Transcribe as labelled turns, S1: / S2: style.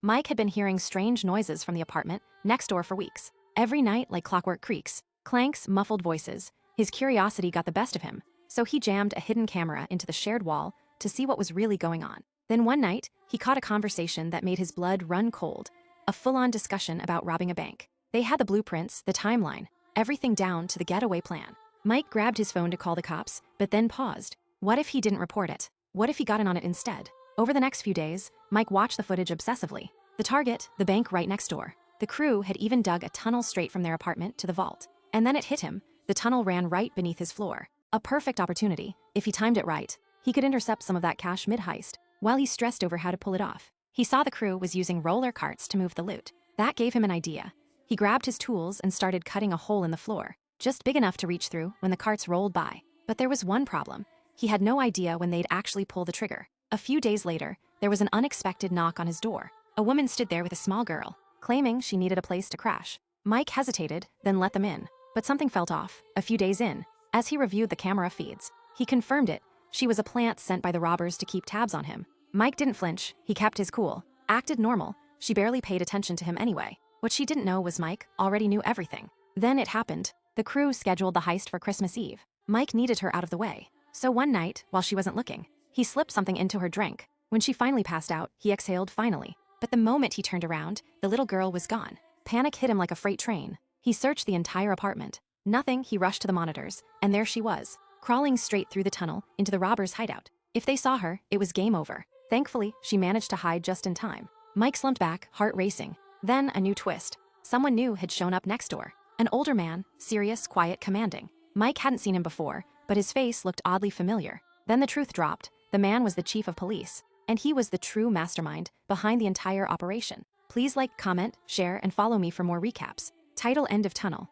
S1: Mike had been hearing strange noises from the apartment next door for weeks. Every night, like clockwork creaks, clanks, muffled voices. His curiosity got the best of him, so he jammed a hidden camera into the shared wall to see what was really going on. Then one night, he caught a conversation that made his blood run cold, a full-on discussion about robbing a bank. They had the blueprints, the timeline, everything down to the getaway plan. Mike grabbed his phone to call the cops, but then paused. What if he didn't report it? What if he got in on it instead? Over the next few days, Mike watched the footage obsessively. The target, the bank right next door. The crew had even dug a tunnel straight from their apartment to the vault. And then it hit him. The tunnel ran right beneath his floor. A perfect opportunity. If he timed it right, he could intercept some of that cash mid-heist. While he stressed over how to pull it off, he saw the crew was using roller carts to move the loot. That gave him an idea. He grabbed his tools and started cutting a hole in the floor, just big enough to reach through when the carts rolled by. But there was one problem. He had no idea when they'd actually pull the trigger. A few days later, there was an unexpected knock on his door. A woman stood there with a small girl, claiming she needed a place to crash. Mike hesitated, then let them in. But something felt off. A few days in, as he reviewed the camera feeds, he confirmed it. She was a plant sent by the robbers to keep tabs on him. Mike didn't flinch. He kept his cool, acted normal. She barely paid attention to him anyway. What she didn't know was Mike already knew everything. Then it happened. The crew scheduled the heist for Christmas Eve. Mike needed her out of the way. So one night, while she wasn't looking, he slipped something into her drink. When she finally passed out, he exhaled finally. But the moment he turned around, the little girl was gone. Panic hit him like a freight train. He searched the entire apartment. Nothing. He rushed to the monitors, and there she was, crawling straight through the tunnel into the robbers' hideout. If they saw her, it was game over. Thankfully, she managed to hide just in time. Mike slumped back, heart racing. Then a new twist. Someone new had shown up next door. An older man, serious, quiet, commanding. Mike hadn't seen him before, but his face looked oddly familiar. Then the truth dropped. The man was the chief of police, and he was the true mastermind behind the entire operation. Please like, comment, share, and follow me for more recaps. Title: End of Tunnel.